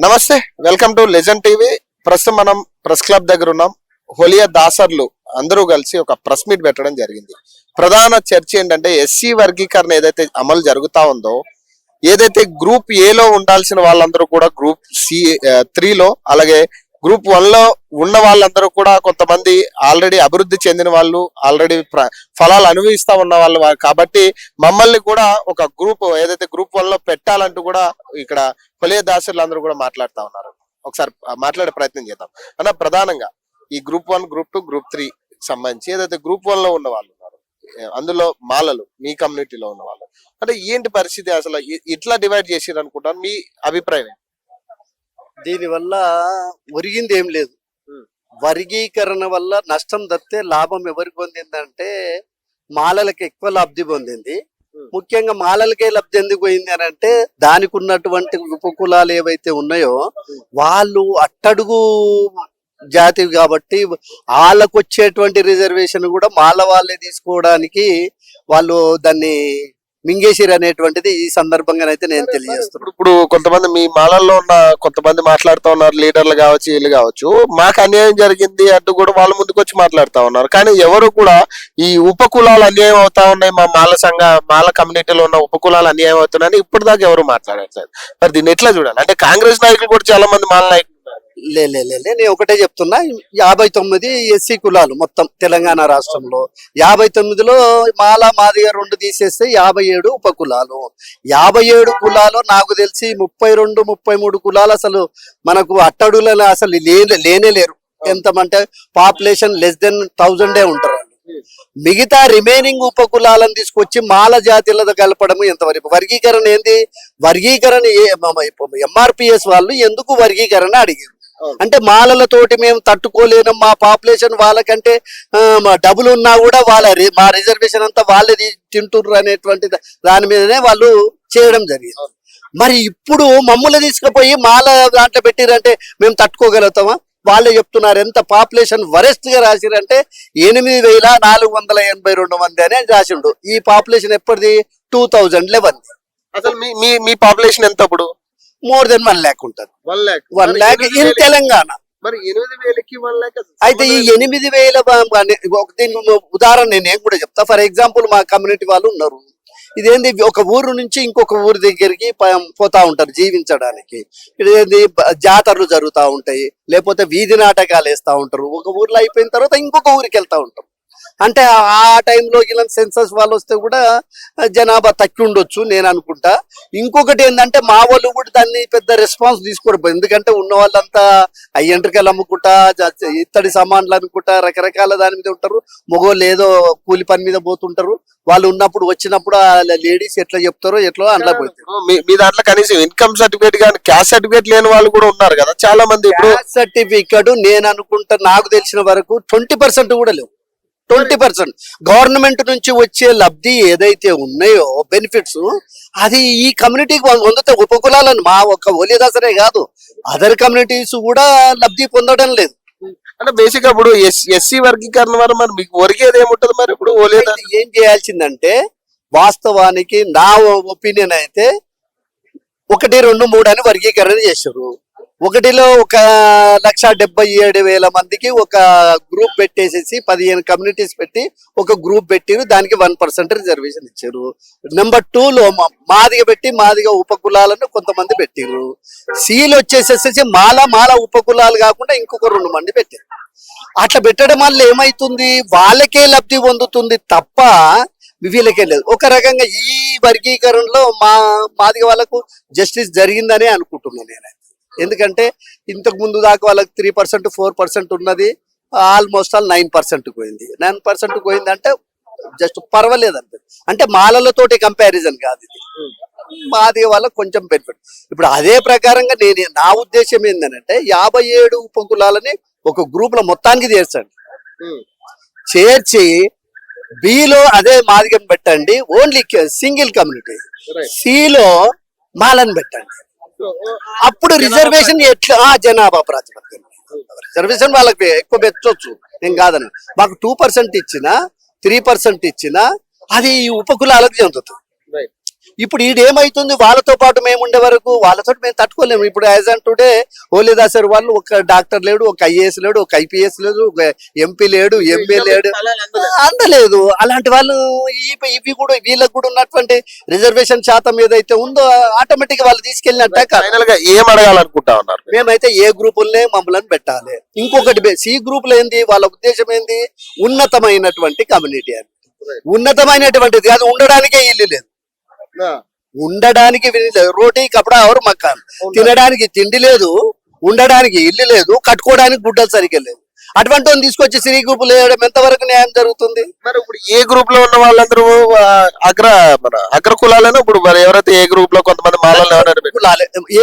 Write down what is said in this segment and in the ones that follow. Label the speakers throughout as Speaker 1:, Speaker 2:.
Speaker 1: నమస్తే, welcome to legend TV. ప్రస్తుతం మనం ప్రెస్ క్లబ్ దగ్గర ఉన్నాం. హోలియా దాసర్లు అందరూ కలిసి ఒక ప్రెస్ మీట్ పెట్టడం జరిగింది. ప్రధాన చర్చ ఏంటంటే ఎస్సీ వర్గీకరణ ఏదైతే అమలు జరుగుతా ఉందో, ఏదైతే గ్రూప్ ఏలో ఉండాల్సిన వాళ్ళందరూ కూడా గ్రూప్ సి3లో, అలాగే గ్రూప్ 1లో ఉన్న వాళ్ళందరూ కూడా కొంతమంది ఆల్రెడీ అభివృద్ధి చెందిన వాళ్ళు, ఆల్రెడీ ఫలాలు అనుభవిస్తా ఉన్న వాళ్ళు కాబట్టి మమ్మల్ని కూడా ఒక గ్రూప్ ఏదైతే గ్రూప్ 1లో పెట్టాలంటూ కూడా ఇక్కడ హోలియా దాసర్లు అందరూ కూడా మాట్లాడుతా ఉన్నారు. ఒకసారి మాట్లాడే ప్రయత్నం చేద్దాం అన్న. ప్రధానంగా ఈ గ్రూప్ 1, గ్రూప్ 2, గ్రూప్ 3 సంబంధించి ఏదైతే గ్రూప్ 1లో ఉన్న వాళ్ళు ఉన్నారు, అందులో మాలలు, మీ కమ్యూనిటీలో ఉన్న వాళ్ళు, అంటే ఏంటి పరిస్థితి, అసలు ఇట్లా డివైడ్ చేసిరు అనుకుంటాను, మీ అభిప్రాయం?
Speaker 2: దీనివల్ల ఒరిగింది ఏం లేదు. వర్గీకరణ వల్ల నష్టం తప్పితే లాభం ఎవరికి పొందిందంటే మాలలకు ఎక్కువ లబ్ధి పొందింది. ముఖ్యంగా మాలలకే లబ్ధి ఎందుకు పోయింది అని అంటే, దానికి ఉన్నటువంటి ఉపకులాలు ఏవైతే ఉన్నాయో వాళ్ళు అట్టడుగు జాతి కాబట్టి వాళ్ళకు వచ్చేటువంటి రిజర్వేషన్ కూడా మాల వాళ్ళే తీసుకోవడానికి వాళ్ళు దాన్ని మింగేసిరు అనేటువంటిది ఈ సందర్భంగానైతే నేను తెలియజేస్తున్నాను.
Speaker 1: ఇప్పుడు కొంతమంది మీ మాలల్లో ఉన్న కొంతమంది మాట్లాడుతూ ఉన్నారు, లీడర్లు కావచ్చు, వీళ్ళు కావచ్చు, మాకు అన్యాయం జరిగింది అంటూ కూడా వాళ్ళ ముందుకు వచ్చి మాట్లాడుతూ ఉన్నారు. కానీ ఎవరు కూడా ఈ ఉపకులాలు అన్యాయం అవుతా ఉన్నాయి, మా మాల కమ్యూనిటీలో ఉన్న ఉపకులాలు అన్యాయం అవుతున్నాయని ఇప్పటిదాకా ఎవరు మాట్లాడట్లేదు. మరి దీన్ని ఎట్లా చూడాలి? అంటే కాంగ్రెస్ నాయకులు కూడా చాలా మంది మాల నాయకులు
Speaker 2: లే నేను ఒకటే చెప్తున్నా, 59 ఎస్సీ కులాలు మొత్తం తెలంగాణ రాష్ట్రంలో. 59లో మాల మాదిగ 2 తీసేస్తే 57 ఉపకులాలు. 57 కులాలు నాకు తెలిసి 32, 33 కులాలు అసలు మనకు అట్టడులలో అసలు లేనే లేరు. ఎంతమంటే పాపులేషన్ లెస్ దెన్ 1000 ఉంటారు. మిగతా రిమైనింగ్ ఉపకులాలను తీసుకొచ్చి మాల జాతిలతో కలపడము ఎంతవరకు? వర్గీకరణ ఏంది? వర్గీకరణ ఎంఆర్పిఎస్ వాళ్ళు ఎందుకు వర్గీకరణ అడిగారు అంటే, మాలలతోటి మేము తట్టుకోలేను, మా పాపులేషన్ వాళ్ళకంటే డబ్బులు ఉన్నా కూడా మా రిజర్వేషన్ అంతా వాళ్ళే తింటుర్రు అనేటువంటి దాని మీదనే వాళ్ళు చేయడం జరిగింది. మరి ఇప్పుడు మమ్మల్ని తీసుకుపోయి మాల దాంట్లో పెట్టిరంటే మేము తట్టుకోగలుగుతామా? వాళ్ళే చెప్తున్నారు. ఎంత పాపులేషన్ వరెస్ట్ గా రాసిరంటే 8482 మంది అనే రాసిండు. ఈ పాపులేషన్ ఎప్పటిది? 2011.
Speaker 1: అసలు మీ పాపులేషన్ ఎంత? ఇప్పుడు
Speaker 2: మోర్ దెన్ 1 lakh ఉంటుంది. 1 lakh ఇన్ తెలంగాణ.
Speaker 1: మరి 8,000కి 1 lakh.
Speaker 2: అయితే ఈ 8,000 ఉదాహరణ నేను కూడా చెప్తా. ఫర్ ఎగ్జాంపుల్, మా కమ్యూనిటీ వాళ్ళు ఉన్నారు. ఇదేంది, ఒక ఊరు నుంచి ఇంకొక ఊరి దగ్గరికి పోతా ఉంటారు జీవించడానికి. ఇదేంది, జాతరలు జరుగుతూ ఉంటాయి, లేకపోతే వీధి నాటకాలు వేస్తూ ఉంటారు. ఒక ఊర్లో అయిపోయిన తర్వాత ఇంకొక ఊరికి వెళ్తూ ఉంటారు. అంటే ఆ టైంలో ఇలా సెన్సస్ వాళ్ళు వస్తే కూడా జనాభా తక్కువ ఉండొచ్చు నేను అనుకుంటా. ఇంకొకటి ఏంటంటే, మా వాళ్ళు కూడా దాన్ని పెద్ద రెస్పాన్స్ తీసుకోరు. ఎందుకంటే ఉన్న వాళ్ళంతా అయ్యంట్రికలు అమ్ముకుంటా, ఇత్తడి సామాన్లు అనుకుంటా, రకరకాల దాని మీద ఉంటారు. మగోళ్ళు ఏదో కూలి పని మీద పోతుంటారు. వాళ్ళు ఉన్నప్పుడు వచ్చినప్పుడు లేడీస్ ఎట్లా చెప్తారో ఎట్లా అందులో పోతారు.
Speaker 1: మీ దాంట్లో కనీసం ఇన్కమ్ సర్టిఫికేట్ కానీ క్యాస్ట్ సర్టిఫికేట్ లేని వాళ్ళు కూడా ఉన్నారు కదా చాలా మంది.
Speaker 2: క్యాస్ట్ సర్టిఫికేట్ నేను అనుకుంటా, నాకు తెలిసిన వరకు 20% కూడా లేవు. 20% గవర్నమెంట్ నుంచి వచ్చే లబ్ధి ఏదైతే ఉన్నాయో బెనిఫిట్స్, అది ఈ కమ్యూనిటీకి పొందితే ఉపకులాలను, మా ఒక్క హోలిదాసరే కాదు, అదర్ కమ్యూనిటీస్ కూడా లబ్ధి పొందడం లేదు.
Speaker 1: అంటే బేసిక్ గా ఇప్పుడు ఎస్సీ వర్గీకరణ వల్ల మరి మీకు ఒరిగేది ఏముంటది? మరి ఇప్పుడు
Speaker 2: ఏం చేయాల్సిందంటే, వాస్తవానికి నా ఒపీనియన్ అయితే 1, 2, 3 అని వర్గీకరణ చేశారు. 1లో 1,77,000 మందికి ఒక గ్రూప్ పెట్టేసేసి 15 కమ్యూనిటీస్ పెట్టి ఒక గ్రూప్ పెట్టిరు. దానికి 1% రిజర్వేషన్ ఇచ్చారు. నెంబర్ 2లో మాదిగ పెట్టి మాదిగ ఉపకులాలను కొంతమంది పెట్టిరు. సిలో వచ్చేసేసి మాల ఉపకులాలు కాకుండా ఇంకొక 2 మంది పెట్టారు. అట్లా పెట్టడం వల్ల ఏమైతుంది, వాళ్ళకే లబ్ధి పొందుతుంది తప్ప వీళ్ళకే లేదు. ఒక రకంగా ఈ వర్గీకరణలో మాదిగ వాళ్ళకు జస్టిస్ జరిగిందనే అనుకుంటున్నాను నేను. ఎందుకంటే ఇంతకు ముందు దాకా వాళ్ళకి 3%, 4% ఉన్నది, ఆల్మోస్ట్ 9% పోయింది. 9% పోయిందంటే జస్ట్ పర్వాలేదు అంటే. అంటే మాలలతోటి కంపారిజన్ కాదు ఇది, మాది వాళ్ళకి కొంచెం బెనిఫిట్. ఇప్పుడు అదే ప్రకారంగా నా ఉద్దేశం ఏంటంటే, 57 ఉపకులాలని ఒక గ్రూప్ లో మొత్తానికి చేర్చి బిలో అదే మాదిగం పెట్టండి, ఓన్లీ సింగిల్ కమ్యూనిటీ. సిలో మాలను పెట్టండి. అప్పుడు రిజర్వేషన్ ఎట్లా జనాభా ప్రాతిపదికన రిజర్వేషన్ వాళ్ళకి ఎక్కువ పెట్టవచ్చు, నేను కాదని. మాకు 2% ఇచ్చినా 3% ఇచ్చినా అది ఉపకులాలకు చెందుతుంది. ఇప్పుడు ఈడేమైతుంది వాళ్ళతో పాటు మేము ఉండే వరకు వాళ్ళతో మేము తట్టుకోలేము. ఇప్పుడు యాజ్ అండ్ టుడే హోలీదాసర్ వాళ్ళు ఒక డాక్టర్ లేడు, ఒక ఐఏఎస్ లేడు, ఒక ఐపీఎస్ లేదు, ఒక ఎంపీ లేడు, ఎంఏ లేడు, అందలేదు. అలాంటి వాళ్ళు ఇవి కూడా వీళ్ళకి కూడా ఉన్నటువంటి రిజర్వేషన్ శాతం ఏదైతే ఉందో ఆటోమేటిక్ వాళ్ళు తీసుకెళ్ళినట్టే కాదు.
Speaker 1: ఫైనల్ గా ఏం అడగాలనుకుంటా ఉన్నారు?
Speaker 2: మేమైతే ఏ గ్రూపులనే మమ్మల్ని పెట్టాలి. ఇంకొకటి సి గ్రూప్ లో ఏంది వాళ్ళ ఉద్దేశం ఏంది, ఉన్నతమైనటువంటి కమ్యూనిటీ అని. ఉన్నతమైనటువంటిది కాదు, ఉండడానికే ఇల్లు లేదు, ఉండడానికి వీలు లేదు. రోటీ కపడా ఎవరు మకాన్, తినడానికి తిండి లేదు, ఉండడానికి ఇల్లు లేదు, కట్టుకోవడానికి గుడ్డలు సరిగ్గా లేదు. అటువంటి వాళ్ళని తీసుకొచ్చి సిరి గ్రూపులు వేయడం ఎంతవరకు న్యాయం జరుగుతుంది?
Speaker 1: మరి ఇప్పుడు ఏ గ్రూప్ లో ఉన్న వాళ్ళందరూ అగ్ర కులాలను ఇప్పుడు మరి ఎవరైతే ఏ గ్రూప్ లో కొంతమంది మాలలు ఎవరైనా
Speaker 2: కులాలే. ఏ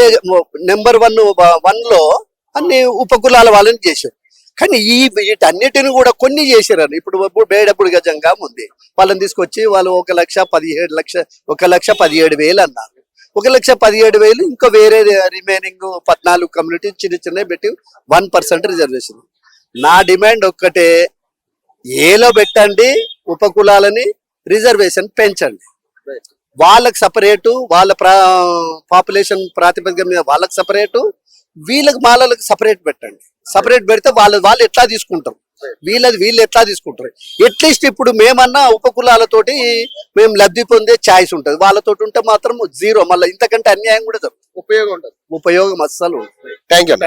Speaker 2: నెంబర్ 1 లో అన్ని ఉపకులాల వాళ్ళని చేశారు. కానీ వీటన్నిటిని కూడా కొన్ని చేశారు. ఇప్పుడు బేడప్పుడు గజంగా ఉంది, వాళ్ళని తీసుకొచ్చి వాళ్ళు 1,17,000 అన్నారు. 1,17,000 ఇంకా వేరే రిమైనింగ్ 14 కమ్యూనిటీ చిన్న చిన్న పెట్టి 1% రిజర్వేషన్. నా డిమాండ్ ఒక్కటే, ఏలో పెట్టండి ఉపకులాలని, రిజర్వేషన్ పెంచండి. వాళ్ళకి సపరేటు, వాళ్ళ పాపులేషన్ ప్రాతిపదిక మీద వాళ్ళకి సపరేటు, వీళ్ళకి మాలలకు సపరేట్ పెట్టండి. సపరేట్ పెడితే వాళ్ళు ఎట్లా తీసుకుంటారు, వీళ్ళు ఎట్లా తీసుకుంటారు? అట్లీస్ట్ ఇప్పుడు మేమన్నా ఉపకులాలతోటి మేము లబ్ధి పొందే ఛాయిస్ ఉంటుంది, వాళ్ళతోటి ఉంటే మాత్రం జీరో. మళ్ళీ ఇంతకంటే అన్యాయం కూడా జరుగుతుంది, ఉపయోగం అస్సలు.
Speaker 1: Thank you.